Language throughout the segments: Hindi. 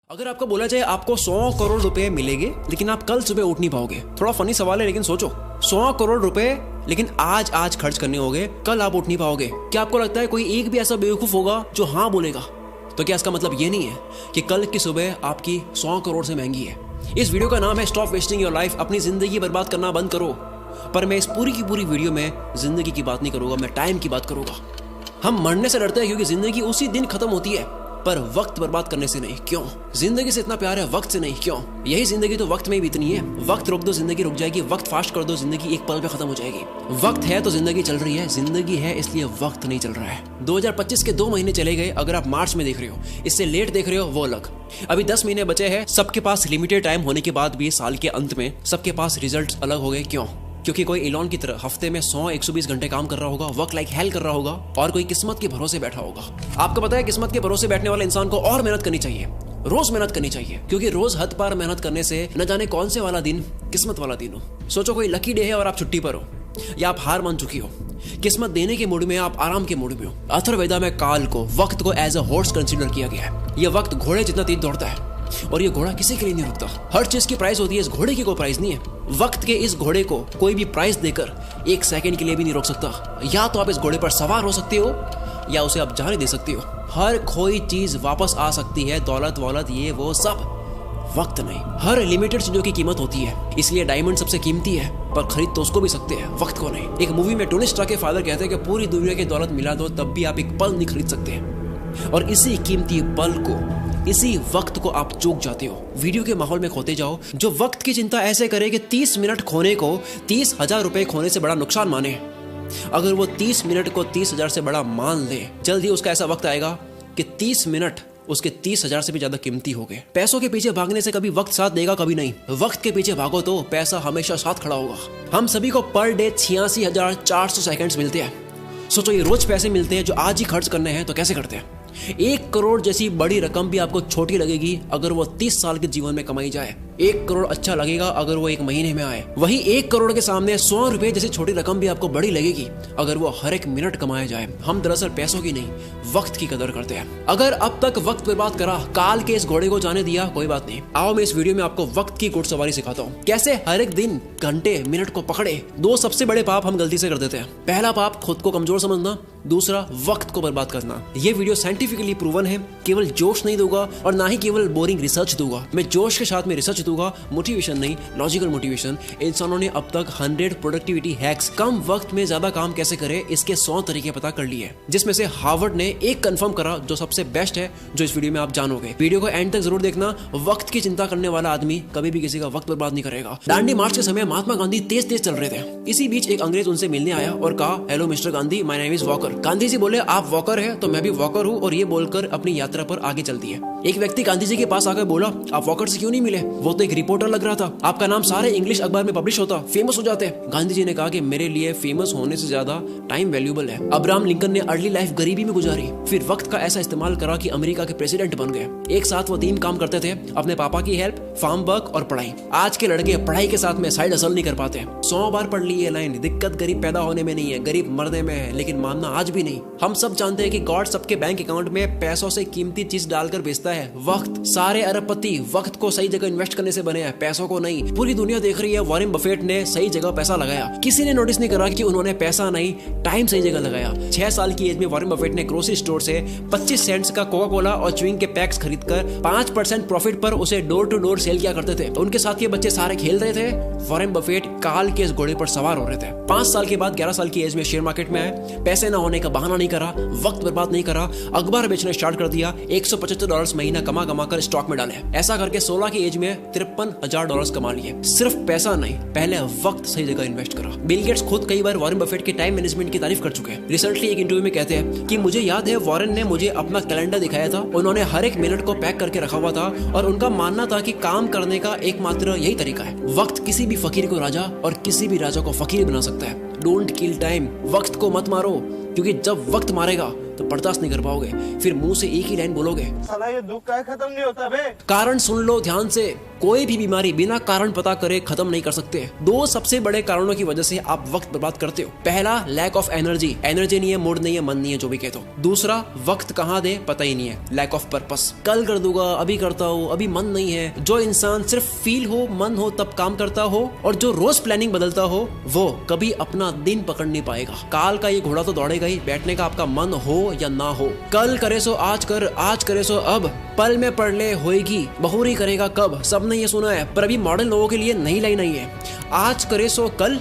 अगर आपको बोला जाए आपको 100 करोड़ रुपए मिलेंगे लेकिन आप कल सुबह उठ नहीं पाओगे, थोड़ा फनी सवाल है लेकिन सोचो, 100 करोड़ रुपए लेकिन आज खर्च करने होंगे, कल आप उठ नहीं पाओगे। क्या आपको लगता है कोई एक भी ऐसा बेवकूफ होगा जो हाँ बोलेगा? तो क्या इसका मतलब ये नहीं है कि कल की सुबह आपकी 100 करोड़ से महंगी है? इस वीडियो का नाम है स्टॉप वेस्टिंग योर लाइफ, अपनी जिंदगी बर्बाद करना बंद करो। पर मैं इस पूरी की पूरी वीडियो में जिंदगी की बात नहीं करूंगा, मैं टाइम की बात करूंगा। हम मरने से डरते हैं क्योंकि जिंदगी उसी दिन खत्म होती है, पर वक्त बर्बाद करने से नहीं। क्यों? जिंदगी से इतना प्यार है, वक्त से नहीं। क्यों? यही जिंदगी तो वक्त में ही बीतनी है। वक्त रोक दो जिंदगी रुक जाएगी, वक्त फास्ट कर दो जिंदगी एक पल पे खत्म हो जाएगी। वक्त है तो जिंदगी चल रही है, जिंदगी है इसलिए वक्त नहीं चल रहा है। 2025 के 2 महीने चले गए, अगर आप मार्च में देख रहे हो, इससे लेट देख रहे हो वो अलग। अभी 10 महीने बचे हैं। सबके पास लिमिटेड टाइम होने के बाद भी साल के अंत में सबके पास रिजल्ट अलग हो गए। क्यों? क्योंकि कोई एलॉन की तरह हफ्ते में 100-120 घंटे काम कर रहा होगा, वर्क लाइक हेल कर रहा होगा, और कोई किस्मत के भरोसे बैठा होगा। आपको पता है किस्मत के भरोसे बैठने वाले इंसान को और मेहनत करनी चाहिए, रोज मेहनत करनी चाहिए, क्योंकि रोज हद पार मेहनत करने से न जाने कौन से वाला दिन किस्मत वाला दिन हो। सोचो कोई लकी डे है और आप छुट्टी पर हो, या आप हार मान चुकी हो, किस्मत देने के मूड में, आप आराम के मूड में हो। अथर्ववेदा में काल को, वक्त को एज अ हॉर्स कंसीडर किया गया है। यह वक्त घोड़े जितना तेज दौड़ता है और ये घोड़ा किसी के लिए नहीं रुकता। हर चीज की प्राइस होती है, इस घोड़े की कोई प्राइस नहीं है। वक्त के इस घोड़े को कोई भी प्राइस देकर 1 सेकंड के लिए भी नहीं रोक सकता। या तो आप इस घोड़े पर सवार हो सकते हो या उसे आप जाने दे सकते हो। हर कोई चीज वापस आ सकती है, दौलत वौलत ये वो सब, वक्त नहीं। हर लिमिटेड चीजों की कीमत होती है, इसलिए डायमंड सबसे कीमती है, पर खरीद तो उसको भी सकते हैं, वक्त को नहीं। एक मूवी में टोनी स्टार्क के फादर कहते हैं कि पूरी दुनिया की दौलत मिला दो तब भी आप एक पल नहीं खरीद सकते, और इसी कीमती पल को, इसी वक्त को आप चूक जाते हो। वीडियो के माहौल में खोते जाओ। जो वक्त की चिंता ऐसे करे कि 30 मिनट खोने को 30,000 रुपए खोने से बड़ा नुकसान माने, अगर वो 30 मिनट को 30,000 से बड़ा मान ले, जल्द ही उसका ऐसा वक्त आएगा कि 30 मिनट उसके 30,000 से भी ज्यादा कीमती हो गए। पैसों के पीछे भागने से कभी वक्त साथ देगा, कभी नहीं। वक्त के पीछे भागो तो पैसा हमेशा साथ खड़ा होगा। हम सभी को पर डे 86,400 सेकंड्स मिलते हैं। सोचो ये रोज पैसे मिलते हैं जो आज ही खर्च करने हैं, तो कैसे करते हैं? 1 करोड़ जैसी बड़ी रकम भी आपको छोटी लगेगी अगर वो 30 साल के जीवन में कमाई जाए। 1 करोड़ अच्छा लगेगा अगर वो 1 महीने में आए। वही 1 करोड़ के सामने 100 रुपए जैसी छोटी रकम भी आपको बड़ी लगेगी अगर वो हर 1 मिनट कमाया जाए। हम दरअसल पैसों की नहीं, वक्त की कदर करते हैं। अगर अब तक वक्त बर्बाद करा, काल के इस घोड़े को जाने दिया, कोई बात नहीं। आओ मैं इस वीडियो में आपको वक्त की घुड़सवारी सिखाता हूँ, कैसे हर एक दिन, घंटे, मिनट को पकड़े। 2 सबसे बड़े पाप हम गलती से कर देते हैं। पहला पाप खुद को कमजोर समझना, दूसरा वक्त को बर्बाद करना। ये वीडियो साइंटिफिकली प्रूवन है, केवल जोश नहीं दूंगा और ना ही केवल बोरिंग रिसर्च दूंगा। मैं जोश के साथ में रिसर्च दूंगा, मोटिवेशन नहीं, लॉजिकल मोटिवेशन। इंसानों ने अब तक 100 प्रोडक्टिविटी हैक्स, कम वक्त में ज्यादा काम कैसे करें, इसके 100 तरीके पता कर लिए, जिसमें से हार्वर्ड ने एक कंफर्म करा जो सबसे बेस्ट है, जो इस वीडियो में आप जानोगे। वीडियो को एंड तक जरूर देखना। वक्त की चिंता करने वाला आदमी कभी भी किसी का वक्त बर्बाद नहीं करेगा। दांडी मार्च के समय महात्मा गांधी तेज चल रहे थे। इसी बीच एक अंग्रेज उनसे मिलने आया और कहा, hello mister Gandhi, my name is Walker. Gandhi ji बोले, आप वॉकर है तो मैं भी वॉकर हूँ, और ये बोलकर अपनी यात्रा पर आगे चल दिए। एक व्यक्ति गांधी जी के पास आकर बोला, आप वॉकर से क्यों नहीं मिले? वो तो एक रिपोर्टर लग रहा था, आपका नाम सारे इंग्लिश अखबार में पब्लिश होता, फेमस हो जाते। गांधी जी ने कहा कि मेरे लिए फेमस होने से ज्यादा टाइम वैल्यूएबल है। अब्राहम लिंकन ने अर्ली लाइफ गरीबी में गुजारी, फिर वक्त का ऐसा इस्तेमाल करा कि अमेरिका के प्रेसिडेंट बन गए। एक साथ वो 3 काम करते थे, अपने पापा की हेल्प, फार्म वर्क और पढ़ाई। आज के लड़के पढ़ाई के साथ में साइड हसल नहीं कर पाते। 100 बार पढ़ ली ये लाइन, दिक्कत गरीब पैदा होने में नहीं है, गरीब मरने में है, लेकिन मानना आज भी नहीं। हम सब जानते हैं कि गॉड सबके बैंक अकाउंट में पैसों से कीमती चीज डालकर भेजता है, वक्त। सारे अरबपति वक्त को सही जगह इन्वेस्ट करने से बने हैं, पैसों को नहीं। पूरी दुनिया देख रही है वॉरेन बफेट ने सही जगह पैसा लगाया। किसी ने नोटिस नहीं करा कि उन्होंने पैसा नहीं, टाइम सही जगह लगाया। 6 साल की एज में वॉरेन बफेट ने ग्रोसरी स्टोर से 25 सेंट्स का कोका कोला और च्युइंग के पैक्स खरीदकर 5% प्रॉफिट पर उसे डोर टू डोर सेल किया करते थे। उनके साथ ये बच्चे सारे खेल रहे थे, वॉरेन बफेट काल के इस घोड़े पर सवार हो रहे थे। 5 साल के बाद 11 साल की एज में शेयर मार्केट में आए। पैसे न होने का बहाना नहीं करा, वक्त बर्बाद नहीं करा, अखबार बेचना स्टार्ट कर दिया। $175 महीना कमा कर स्टॉक में डाले। ऐसा करके 16 की एज में $53,000 कमा लिए। सिर्फ पैसा नहीं, पहले वक्त सही जगह इन्वेस्ट करा। बिल गेट्स खुद कई बार वॉरेन बफेट के टाइम मैनेजमेंट की तारीफ कर चुके हैं। रिसेंटली एक इंटरव्यू में कहते हैं कि मुझे याद है वॉरेन ने मुझे अपना कैलेंडर दिखाया था, उन्होंने हर 1 मिनट को पैक करके रखा हुआ था, और उनका मानना था कि काम करने का एकमात्र यही तरीका है। वक्त किसी भी फकीर को राजा और किसी भी राजा को फकीर बना सकता है। डोंट किल टाइम, वक्त को मत मारो, क्योंकि जब वक्त मारेगा तो बर्दाश्त नहीं कर पाओगे, फिर मुंह से एक ही लाइन बोलोगे, साला ये दुख का खत्म नहीं होता बे। कारण सुन लो ध्यान से, कोई भी बीमारी बिना कारण पता करे खत्म नहीं कर सकते। दो सबसे बड़े कारणों की वजह से आप वक्त बर्बाद करते हो। पहला, लैक ऑफ एनर्जी नहीं है, मूड नहीं है, मन नहीं है, जो भी कहते हो। दूसरा, वक्त कहाँ दे पता ही नहीं है, लैक ऑफ पर्पस। कल कर दूंगा, अभी करता हूँ, अभी मन नहीं है। जो इंसान सिर्फ फील हो, मन हो तब काम करता हो और जो रोज प्लानिंग बदलता हो, वो कभी अपना दिन पकड़ नहीं पाएगा। काल का ये घोड़ा तो दौड़ेगा ही, बैठने का आपका मन हो या ना हो। कल करे सो आज कर, आज करे सो अब, पल में पढ़ ले होएगी, बहुरी करेगा कब। सबने ये सुना है, पर अभी मॉडर्न लोगों के लिए नई लाइन आई है, आज करे सो कल,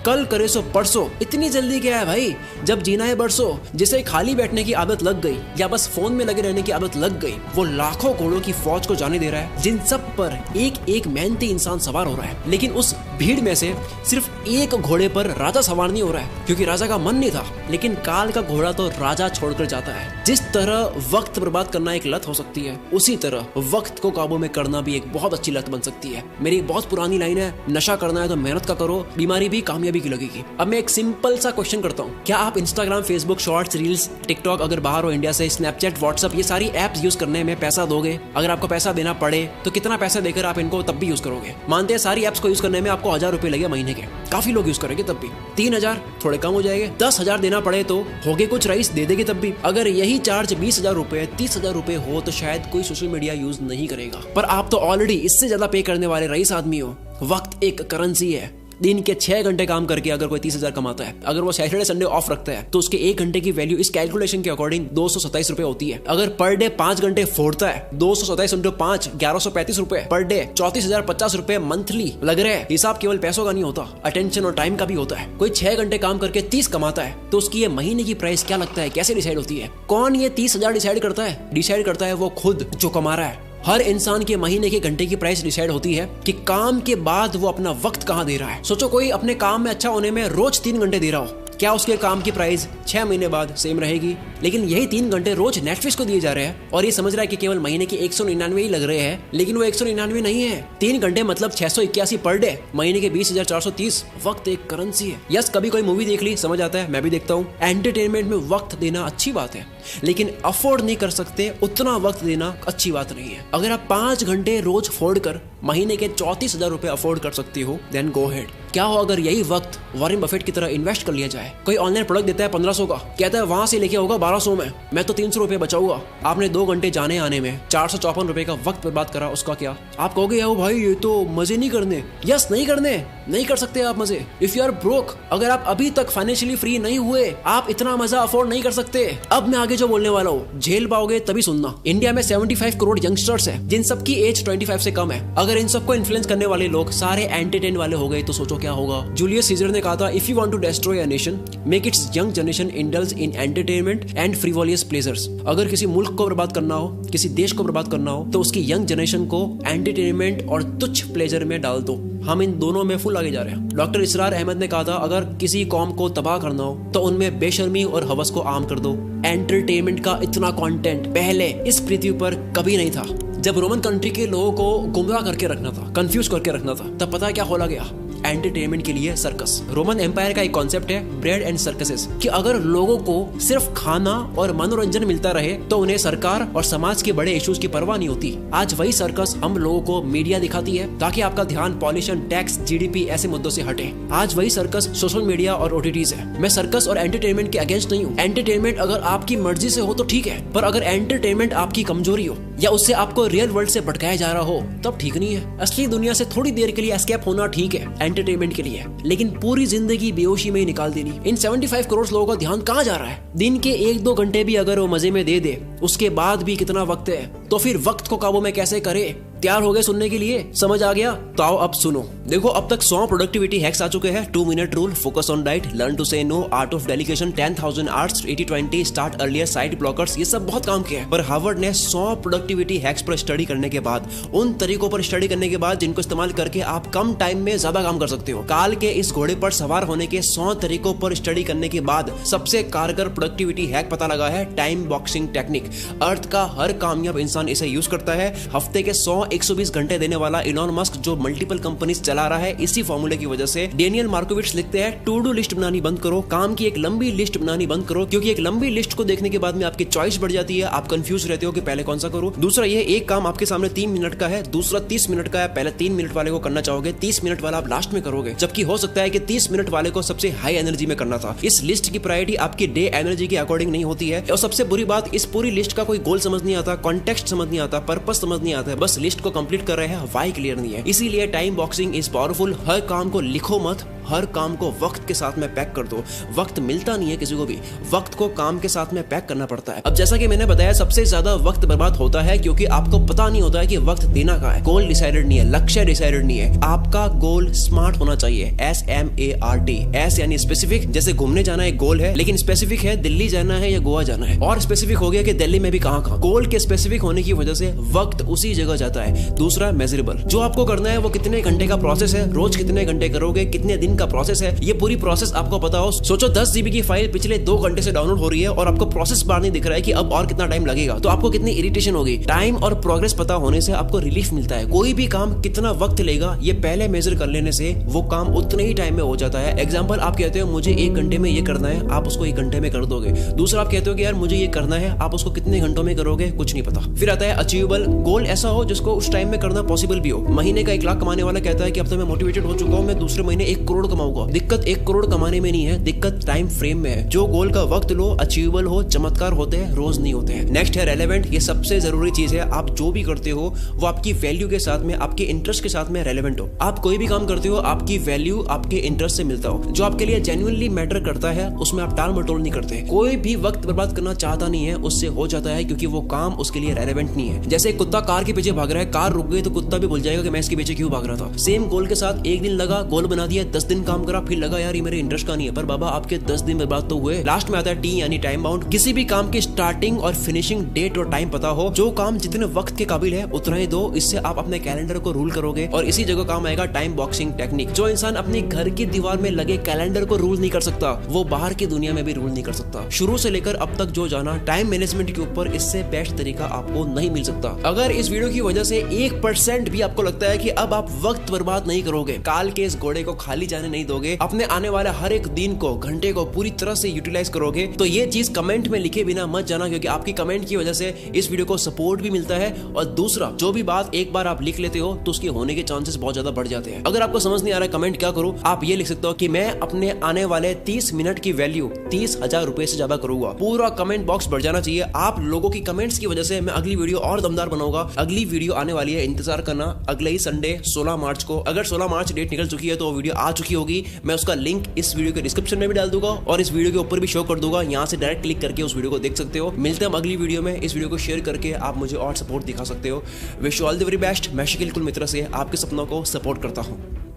कल करे सो परसों। इतनी जल्दी क्या है भाई, जब जीना है बरसों। जिसे खाली बैठने की आदत लग गई या बस फोन में लगे रहने की आदत लग गई, वो लाखों घोड़ों की फौज को जाने दे रहा है, जिन सब पर एक एक मेहनती इंसान सवार हो रहा है। लेकिन उस भीड़ में से सिर्फ एक घोड़े पर राजा सवार नहीं हो रहा है, क्योंकि राजा का मन नहीं था। लेकिन काल का घोड़ा तो राजा छोड़कर जाता है। जिस तरह वक्त बर्बाद करना एक लत हो सकती है, उसी तरह वक्त को काबू में करना भी एक बहुत अच्छी लत बन सकती है। मेरी एक बहुत पुरानी लाइन है, नशा करना है तो मेहनत का करो, बीमारी भी कामयाबी की लगेगी। अब मैं एक सिंपल सा क्वेश्चन करता हूँ, क्या आप Instagram, Facebook, shorts, reels, TikTok, अगर बाहर हो इंडिया से, स्नैपचैट, व्हाट्सएप, ये सारी एप्स यूज करने में पैसा दोगे? अगर आपको पैसा देना पड़े तो कितना पैसा देकर आप इनको तब भी यूज करोगे? मानते हैं सारी एप्स को यूज करने में आपको 1000 रुपए लगे महीने के, काफी लोग यूज करेंगे तब भी। 3000 थोड़े कम हो जाएंगे, 10,000 देना पड़े तो होगे कुछ रईस दे देंगे तब भी। अगर यही चार्ज 20,000 रुपए, 30,000 रुपए हो तो शायद कोई सोशल मीडिया यूज नहीं करेगा। पर आप तो ऑलरेडी इससे ज्यादा पे करने वाले रईस आदमी हो। वक्त एक करेंसी है। दिन के 6 घंटे काम करके अगर कोई 30,000 कमाता है, अगर वो सैटरडे संडे ऑफ रखता है, तो उसके 1 घंटे की वैल्यू इस कैलकुलेशन के अकॉर्डिंग 227 रुपए होती है। अगर पर डे 5 घंटे फोड़ता है, 227 इंटू 5, 1135 रुपए पर डे, 34,050 रुपए मंथली लग रहे हैं। हिसाब केवल पैसों का नहीं होता, अटेंशन और टाइम का भी होता है। कोई 6 घंटे काम करके 30 कमाता है, तो उसकी ये महीने की प्राइस क्या लगता है, कैसे डिसाइड होती है? कौन ये 30,000 डिसाइड करता है? डिसाइड करता है वो खुद जो कमा रहा है। हर इंसान के महीने के घंटे की प्राइस डिसाइड होती है कि काम के बाद वो अपना वक्त कहाँ दे रहा है। सोचो कोई अपने काम में अच्छा होने में रोज 3 घंटे दे रहा हो, क्या उसके काम की प्राइस 6 महीने बाद सेम रहेगी? लेकिन यही 3 घंटे रोज नेटफ्लिक्स को दिए जा रहे हैं और ये समझ रहा है कि केवल महीने के 199 ही लग रहे हैं, लेकिन वो 199 नहीं है। 3 घंटे मतलब 681 पर डे, महीने के 20,430। वक्त एक करेंसी है। यस, कभी कोई मूवी देख ली, समझ आता है, मैं भी देखता हूँ। एंटरटेनमेंट में वक्त देना अच्छी बात है, लेकिन अफोर्ड नहीं कर सकते उतना वक्त देना अच्छी बात नहीं है। अगर आप 5 घंटे रोज फोड़ कर महीने के 34,000 रुपए अफोर्ड कर सकती हो, देन गो हेड। क्या हो अगर यही वक्त वॉरेन बफेट की तरह इन्वेस्ट कर लिया जाए? कोई ऑनलाइन प्रोडक्ट देता है 1500 का, कहता है वहां से लेके होगा 1200 में, मैं तो 300 रुपए बचाऊंगा। आपने 2 घंटे जाने आने में 454 रुपए का वक्त बर्बाद करा, उसका क्या? आप कहोगे यार भाई ये तो मजे नहीं करने। यस, नहीं करने, नहीं कर सकते आप मजे। इफ यू आर ब्रोक, अगर आप अभी तक फाइनेंशियली फ्री नहीं हुए, आप इतना मजा अफोर्ड नहीं कर सकते। अब मैं आगे जो बोलने वाला हूँ झेल पाओगे तभी सुनना। इंडिया में 75 करोड़ यंगस्टर्स है, जिन सबकी एज 25 से कम है। अगर इन सबको इन्फ्लुएंस करने वाले लोग सारे एंटरटेन वाले हो गए तो सोचो क्या होगा। जूलियस सीजर ने कहा था, if you want to destroy a nation, make its young generation indulge in entertainment and frivolous pleasures. अगर किसी मुल्क को बर्बाद करना हो, किसी देश को बर्बाद करना हो, तो उसकी यंग जनरेशन को एंटरटेनमेंट और तुच्छ प्लेजर में डाल दो। हम इन दोनों में फुल आगे जा रहे हैं। डॉक्टर इसरार अहमद ने कहा था, अगर किसी कौम को तबाह करना हो तो उनमें बेशर्मी और हवस को आम कर दो। एंटरटेनमेंट का इतना कंटेंट पहले इस पृथ्वी पर कभी नहीं था। जब रोमन कंट्री के लोगों को गुमराह करके रखना था, कंफ्यूज करके रखना था, तब पता है क्या खोला गया? एंटरटेनमेंट के लिए सर्कस। रोमन एम्पायर का एक कॉन्सेप्ट है ब्रेड एंड सर्कसेस, कि अगर लोगों को सिर्फ खाना और मनोरंजन मिलता रहे तो उन्हें सरकार और समाज के बड़े इश्यूज की परवाह नहीं होती। आज वही सर्कस हम लोगों को मीडिया दिखाती है ताकि आपका ध्यान पॉल्यूशन, टैक्स, जीडीपी ऐसे मुद्दों से हटे। आज वही सर्कस सोशल मीडिया और ओटीटीज है। मैं सर्कस और एंटरटेनमेंट के अगेंस्ट नहीं हूँ। एंटरटेनमेंट अगर आपकी मर्जी से हो तो ठीक है, पर अगर एंटरटेनमेंट आपकी कमजोरी हो या उससे आपको रियल वर्ल्ड से भटकाया जा रहा हो तब ठीक नहीं है। असली दुनिया से थोड़ी देर के लिए एस्केप होना ठीक है एंटरटेनमेंट के लिए, लेकिन पूरी जिंदगी बेहोशी में ही निकाल देनी। इन 75 करोड़ लोगों का ध्यान कहाँ जा रहा है? दिन के 1-2 घंटे भी अगर वो मजे में दे दे, उसके बाद भी कितना वक्त है, तो फिर वक्त को काबू में कैसे करे? तैयार हो गए सुनने के लिए? समझ आ गया? तो आओ अब सुनो। देखो, अब तक 100 प्रोडक्टिविटी हैक्स आ चुके हैं। 2 minute rule, focus on diet, learn to say no, art of delegation, 10,000 arts, 80-20, start earlier, side blockers, ये सब बहुत काम किया है। पर हार्वर्ड ने 100 प्रोडक्टिविटी हैक्स पर स्टडी करने के बाद, उन तरीकों पर स्टडी करने के बाद जिनको इस्तेमाल करके आप कम टाइम में ज्यादा काम कर सकते हो, काल के इस घोड़े पर सवार होने के 100 तरीकों पर स्टडी करने के बाद सबसे कारगर प्रोडक्टिविटी हैक पता लगा है टाइम बॉक्सिंग टेक्निक। अर्थ का हर कामयाब इंसान इसे यूज करता है। हफ्ते के 100 120 घंटे देने वाला इलॉन मस्क जो मल्टीपल कंपनीज चला रहा है, इसी फॉर्मूले की वजह से डेनियल मार्कोविट्ज लिखते हैं टू डू लिस्ट बनानी बंद करो, काम की एक लंबी लिस्ट बनानी बंद करो, क्योंकि एक लंबी लिस्ट को देखने के बाद में आपकी चॉइस बढ़ जाती है, आप कंफ्यूज रहते हो कि पहले कौन सा करूं। दूसरा ये एक काम आपके सामने 3 मिनट का है, दूसरा 30 मिनट का है, पहले 3 मिनट वाले को करना चाहोगे, 30 मिनट वाला आप लास्ट में करोगे, जबकि हो सकता है कि 30 मिनट वाले को सबसे हाई एनर्जी में करना था। इस लिस्ट की प्रायोरिटी आपकी डे एनर्जी के अकॉर्डिंग नहीं होती है। और सबसे बुरी बात, इस पूरी लिस्ट का कोई गोल समझ नहीं आता, कॉन्टेक्स्ट समझ नहीं आता, पर्पस समझ नहीं आता है, बस लिस्ट को कंप्लीट कर रहे हैं, व्हाई क्लियर नहीं है। इसीलिए टाइम बॉक्सिंग इज पावरफुल। हर काम को लिखो मत, हर काम को वक्त के साथ में पैक कर दो। वक्त मिलता नहीं है किसी को भी, वक्त को काम के साथ में पैक करना पड़ता है। अब जैसा कि मैंने बताया, सबसे ज्यादा वक्त बर्बाद होता है क्योंकि आपको पता नहीं होता है कि वक्त देना कहाँ है। गोल डिसाइडेड नहीं है, लक्ष्य डिसाइडेड नहीं है। आपका गोल स्मार्ट होना चाहिए, SMART। एस यानी स्पेसिफिक, जैसे घूमने जाना एक गोल है, लेकिन स्पेसिफिक है दिल्ली जाना है या गोवा जाना है, और स्पेसिफिक हो गया कि दिल्ली में भी कहाँ। गोल के स्पेसिफिक होने की वजह से वक्त उसी जगह जाता है। दूसरा मेजरेबल, जो आपको करना है वो कितने घंटे का प्रोसेस है, रोज कितने घंटे करोगे, कितने दिन का प्रोसेस है, ये पूरी प्रोसेस आपको पता हो। सोचो 10 GB की फाइल पिछले 2 घंटे से डाउनलोड हो रही है और आपको प्रोसेस बार नहीं दिख रहा है कि अब और कितना टाइम लगेगा, तो आपको कितनी इरिटेशन होगी। टाइम और प्रोग्रेस पता होने से आपको रिलीफ मिलता है। कोई भी काम कितना वक्त लेगा ये पहले मेजर कर लेने से वो काम उतने ही टाइम में हो जाता है। एग्जांपल, आप कहते हो मुझे 1 घंटे में ये करना है, आप उसको 1 घंटे में कर दोगे। दूसरा, आप कहते हो कि यार मुझे ये करना है, आप उसको कितने घंटों में करोगे, कुछ नहीं पता। फिर आता है अचीवेबल, गोल ऐसा हो जिसको उस टाइम में करना पॉसिबल भी हो। महीने का 1 लाख कमाने वाला कहता है कि अब तो मैं मोटिवेटेड हो चुका हूं, मैं दूसरे महीने 1 करोड़ कमाऊंगा। दिक्कत 1 करोड़ कमाने में नहीं है, दिक्कत टाइम फ्रेम में है। जो गोल का वक्त लो, अचीवेबल हो, चमत्कार होते हैं, रोज नहीं होते हैं। नेक्स्ट है रेलेवेंट। ये सबसे जरूरी चीज है। आप जो भी करते हो वो आपकी वैल्यू के साथ में, आपके इंटरेस्ट के साथ में रेलेवेंट हो। आप कोई भी काम करते हो, आपकी वैल्यू आपके इंटरेस्ट से मिलता हो। जो आपके लिए जेन्युइनली मैटर करता है उसमें आप टाल मटोल नहीं करते। कोई भी वक्त बर्बाद करना चाहता नहीं है, उससे हो जाता है, क्योंकि वो काम उसके लिए रेलेवेंट नहीं है। जैसे कुत्ता कार के पीछे भाग रहा है, कार रुक गई तो कुत्ता भी भूल जाएगा कि मैं इसके पीछे क्यों भाग रहा था। सेम गोल के साथ 1 दिन लगा, गोल बना दिया, 10 दिन काम करा, फिर लगा यार ये मेरे इंटरेस्ट का नहीं है, पर बाबा आपके 10 दिन बर्बाद तो हुए। लास्ट में आता है T यानी टाइम बाउंड। किसी भी काम की स्टार्टिंग और फिनिशिंग डेट और टाइम पता हो। जो काम जितने वक्त के काबिल है उतना ही दो, इससे आप अपने कैलेंडर को रूल करोगे। और इसी जगह काम आएगा टाइम बॉक्सिंग टेक्निक। जो इंसान अपने घर की दीवार में लगे कैलेंडर को रूल नहीं कर सकता, वो बाहर की दुनिया में भी रूल नहीं कर सकता। शुरू से लेकर अब तक जो जाना टाइम मैनेजमेंट के ऊपर, इससे बेस्ट तरीका आपको नहीं मिल सकता। अगर इस वीडियो की वजह से 1% भी आपको लगता है कि अब आप वक्त बर्बाद नहीं करोगे, काल के इस घोड़े को खाली जाने नहीं दोगे, अपने आने वाले हर एक दिन को, घंटे को पूरी तरह से यूटिलाइज करोगे, तो ये चीज कमेंट में लिखे बिना मत जाना, क्योंकि आपकी कमेंट की वजह से इस वीडियो को सपोर्ट भी मिलता है। और दूसरा, जो भी बात एक बार आप लिख लेते हो तो उसके होने के चांसेस बहुत ज्यादा बढ़ जाते हैं। अगर आपको समझ नहीं आ रहा है कमेंट क्या करूं, आप ये लिख सकते हो कि मैं अपने आने वाले 30 मिनट की वैल्यू 30,000 रुपए से ज्यादा करूंगा। पूरा कमेंट बॉक्स भर जाना चाहिए। आप लोगों की कमेंट्स की वजह से मैं अगली वीडियो और दमदार बनाऊंगा। अगली वीडियो आने वाली है, इंतजार करना, अगले ही संडे 16 मार्च को। अगर 16 मार्च डेट निकल चुकी है तो वीडियो आ चुकी होगी। मैं उसका लिंक इस वीडियो के डिस्क्रिप्शन में भी डाल दूंगा और इस वीडियो के ऊपर भी शो कर दूंगा। यहाँ से डायरेक्ट क्लिक करके उस वीडियो को देख सकते हो। मिलते हैं अगली वीडियो में। इस वीडियो को शेयर करके आप मुझे और सपोर्ट दिखा सकते हो। Wish you all the very best. मैं शकील कुल मित्र से आपके सपनों को सपोर्ट करता हूँ।